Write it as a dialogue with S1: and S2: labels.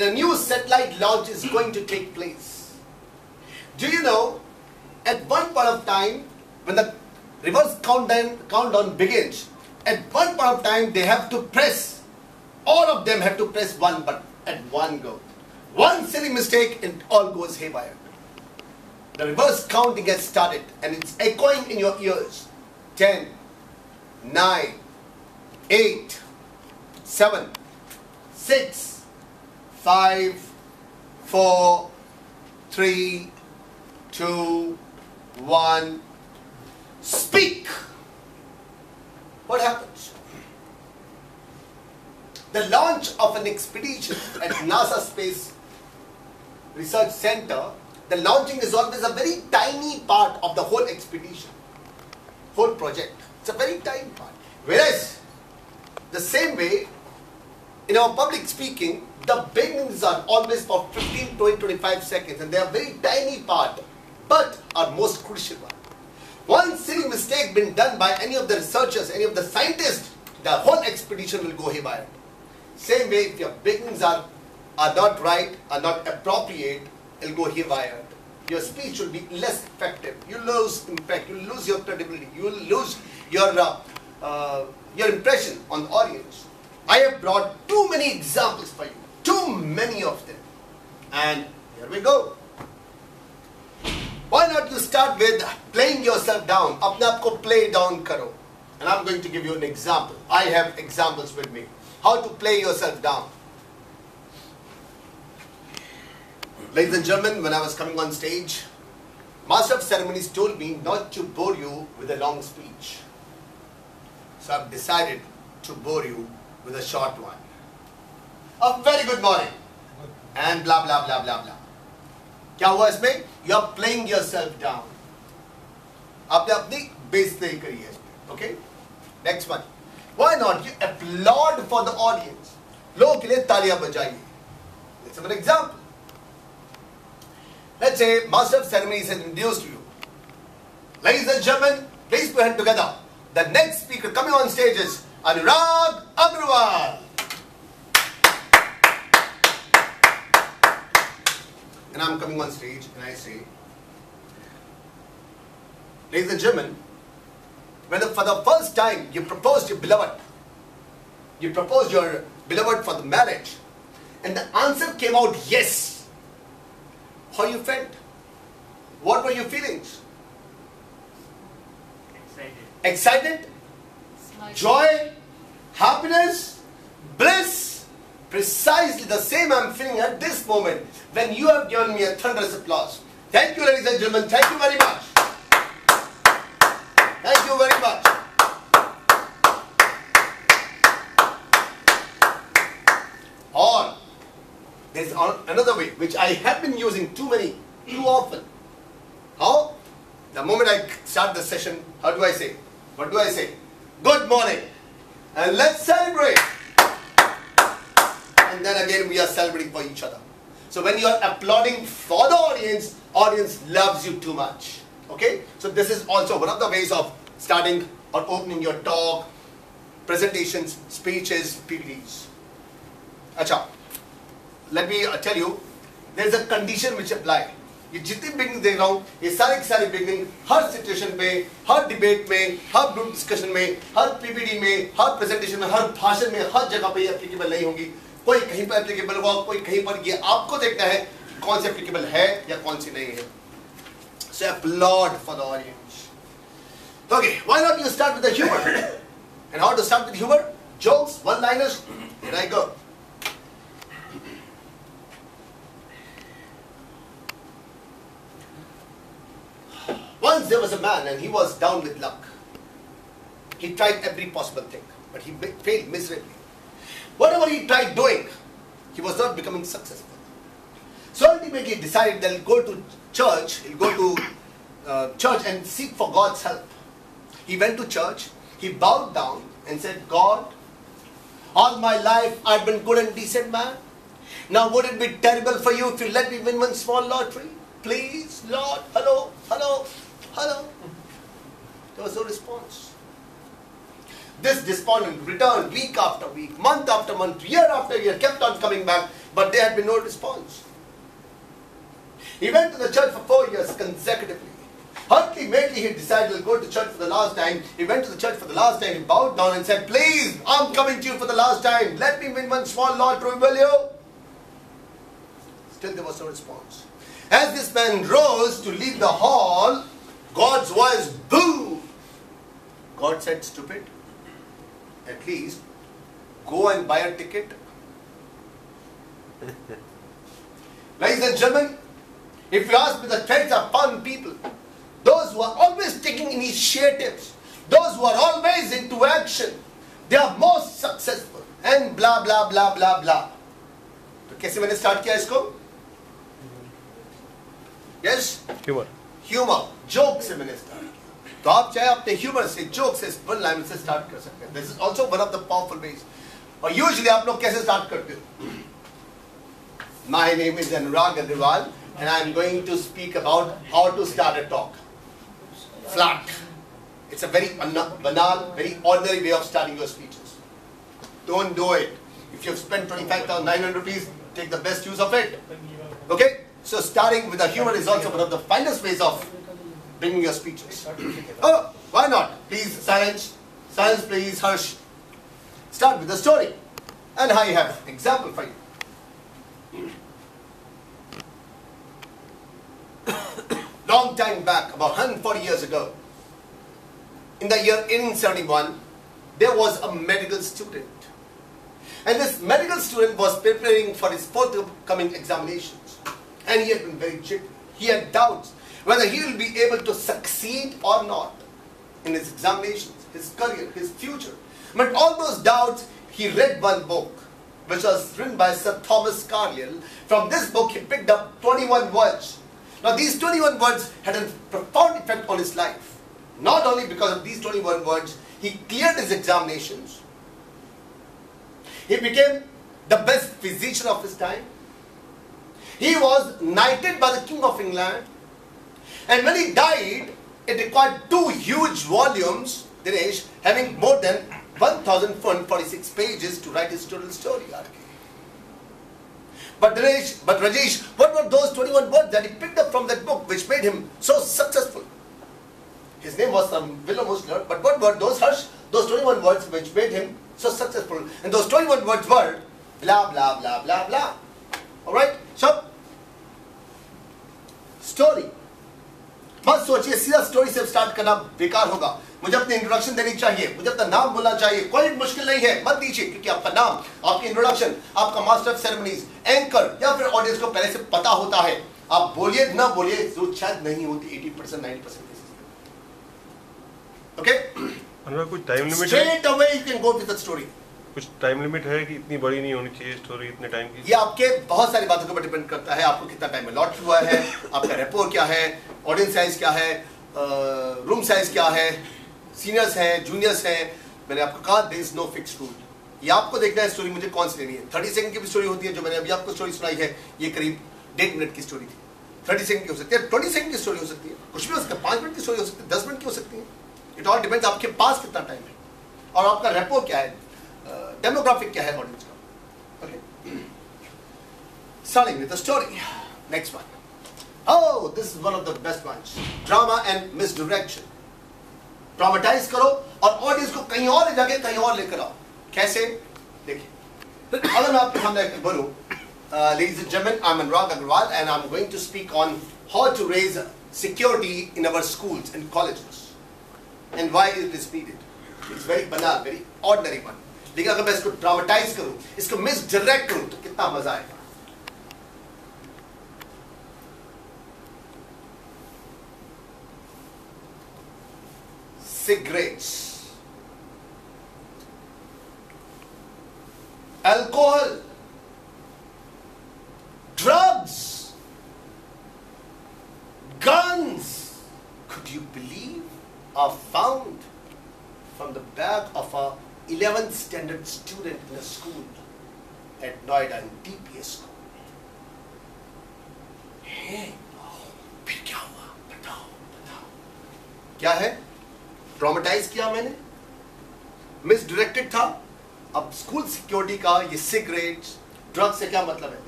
S1: and a new satellite launch is going to take place. Do you know, at one point of time, when the reverse countdown begins, at one point of time they have to press, all of them have to press one button at one go. One silly mistake and it all goes haywire. The reverse counting gets started and it's echoing in your ears. 10, 9, 8, 7, 6, 5, 4, 3, 2, 1. Speak! What happens? The launch of an expedition at NASA Space Research Center, the launching is always a very tiny part of the whole expedition, whole project. It's a very tiny part. Whereas, the same way, in our public speaking, the beginnings are always for 15, 20, 25 seconds and they are very tiny part, but are most crucial one. One silly mistake been done by any of the researchers, any of the scientists, the whole expedition will go haywire. Same way, if your beginnings are not right, are not appropriate, it will go haywire. Your speech will be less effective. You lose impact, you lose your credibility, you will lose your impression on the audience. I have brought too many examples for you, too many of them. And here we go. Why not you start with playing yourself down? Apne aap ko play down karo. And I'm going to give you an example. I have examples with me. How to play yourself down. Ladies and gentlemen, when I was coming on stage, Master of Ceremonies told me not to bore you with a long speech. So I've decided to bore you with a short one. A very good morning. And blah blah blah blah blah. क्या हुआ इसमें? You are playing yourself down. आपने अपनी बेइज्जती करी है इसमें. Okay? Next one. Why not you applaud for the audience? लोगों के लिए तालियां बजाइए. Let's have an example. Let's say Master of Ceremonies has introduced you. Ladies and gentlemen, please put your hands together. The next speaker coming on stage is Anurag Agrawal. And I'm coming on stage and I say, ladies and gentlemen, when for the first time you proposed your beloved for the marriage, and the answer came out yes, how you felt? What were your feelings? Excited? Joy? Happiness? Bliss? Precisely the same I'm feeling at this moment when you have given me a thunderous applause. Thank you, ladies and gentlemen. Thank you very much. Thank you very much. Or there's another way which I have been using too often. How? The moment I start the session, how do I say? What do I say? Good morning. And let's celebrate. And then again we are celebrating for each other. So when you are applauding for the audience loves you too much. Okay? So this is also one of the ways of starting or opening your talk, presentations, speeches, PPTs. Acha, let me tell you, there is a condition which apply. ये जितनी beginning देख रहा हूँ, ये सारी की सारी beginning हर situation पे, हर डिबेट में, हर ग्रुप डिस्कशन में, हर पीपीटी में, हर प्रेजेंटेशन में, हर भाषण में, हर जगह पे ये एप्लीकेबल नहीं होगी. कोई कहीं पर एप्लीकेबल होगा, कोई कहीं पर. ये आपको देखना है कौन सी एप्लीकेबल है या कौन सी नहीं है. So applaud for the audience. Okay, why not you start with the humor? And how to start with humor? Jokes, one-liners. Here I go. Once there was a man and he was down with luck. He tried every possible thing, but he failed miserably. Whatever he tried doing, he was not becoming successful. So ultimately he decided that he'll go to church, church and seek for God's help. He went to church, he bowed down and said, God, all my life I've been good and decent man. Now would it be terrible for you if you let me win one small lottery? Please, Lord, hello, hello, hello. There was no response. This despondent returned week after week, month after month, year after year, kept on coming back. but there had been no response. He went to the church for 4 years consecutively. Ultimately, he decided to go to church for the last time. He went to the church for the last time. He bowed down and said, "Please, I'm coming to you for the last time. Let me win one small lottery, will you?" Still there was no response. As this man rose to leave the hall, God's voice, boom! God said, "Stupid, at least go and buy a ticket." Ladies and gentlemen, if you ask me, the trends are fun people. Those who are always taking initiatives, those who are always into action, they are most successful. And blah blah blah blah blah. तो कैसे मैंने start किया इसको? Yes? Humor, joke से मैंने start किया. तो आप चाहे अपने humor से, joke से, one line से start कर सकते हैं. This is also one of the powerful ways. और usually आप लोग कैसे start करते हो? My name is Anurag Agrawal, and I am going to speak about how to start a talk. Flat. It's a very banal, very ordinary way of starting your speeches. Don't do it. If you've spent 25,900 rupees, take the best use of it. Okay? So starting with the humor is also one of the finest ways of bringing your speeches. Oh, why not? Please, silence. Silence, please, hush. Start with the story. And I have example for you. Long time back, about 140 years ago, in the year 1871, there was a medical student. And this medical student was preparing for his forthcoming examinations. And he had been very jittery. He had doubts whether he will be able to succeed or not in his examinations, his career, his future. But all those doubts, he read one book, which was written by Sir Thomas Carlyle. From this book, he picked up 21 words. Now these 21 words had a profound effect on his life. Not only because of these 21 words, he cleared his examinations. He became the best physician of his time. He was knighted by the King of England. And when he died, it required 2 huge volumes, Dinesh, having more than 1,446 pages to write his total story. But Rajesh, what were those 21 words that he picked up from that book which made him so successful? His name was William Osler, but what were those, Harsh? Those 21 words which made him so successful. And those 21 words were blah, blah, blah, blah, blah. Alright? So, story. मत सोचिए सीधा story से start करना बेकार होगा. मुझे अपनी introduction देनी चाहिए, मुझे अपना नाम बोलना चाहिए. कोई मुश्किल नहीं है, मत दीजिए, क्योंकि आपका नाम, आपकी इंट्रोडक्शन, आपका मास्टर ऑफ सेरेमनीज, एंकर या फिर ऑडियंस को पहले से पता होता है. आप बोलिए ना बोलिए, जो शायद नहीं होती 80% 90%. ओके?
S2: अनुराग, कुछ टाइम लिमिट है?
S1: Straight away you can go with the story.
S2: कुछ टाइम लिमिट है कि इतनी बड़ी नहीं होनी चाहिए स्टोरी इतने टाइम की?
S1: ये आपके बहुत सारी बातों के ऊपर डिपेंड करता है. आपको कितना टाइम अलॉट हुआ है, आपका रेपोर क्या है, ऑडियंस साइज क्या है, रूम साइज क्या है, सीनियर्स हैं, जूनियर्स हैं. मैंने आपको कहा there is no fixed rule. ये आपको देखना है स्टोरी मुझे कौन सी लेनी है. 30 सेकंड की भी स्टोरी होती है, जो मैंने अभी आपको स्टोरी सुनाई है, ये करीब 1.5 मिनट की स्टोरी थी. 30 सेकंड की हो सकती है, 20 सेकंड की स्टोरी हो सकती है, कुछ भी हो सकता है, 5 मिनट की स्टोरी हो सकती है, 10 मिनट की हो सकती है. इट ऑल डिपेंड्स आपके पास कितना टाइम है और आपका रेपोर क्या है, डेमोग्राफिक क्या है ऑडियंस का. Okay, starting with the story. Next one. Oh, this is one of the best ones. Drama and misdirection. Traumatise करो और ऑडियंस को कहीं और ले जाके कहीं और लेकर आओ. कैसे? देखिए, अगर मैं आपके सामने बोलूं, ladies and gentlemen, I'm Anurag Agrawal and I'm going to speak on how to raise security in our schools and colleges and why it is needed. It's very banal, very ordinary one. लेकिन अगर मैं इसको dramatise करूं, इसको misdirect करूं, तो कितना मजा आएगा. Cigarettes, alcohol, drugs, guns. Could you believe? Are found from the bag of a 11th standard student in a school at Noida in DPS school. Hey, फिर क्या हुआ? बताओ, बताओ. क्या है? ट्रॉमेटाइज किया मैंने, मिसडायरेक्टेड था. अब स्कूल सिक्योरिटी का ये सिगरेट्स, ड्रग से क्या मतलब है?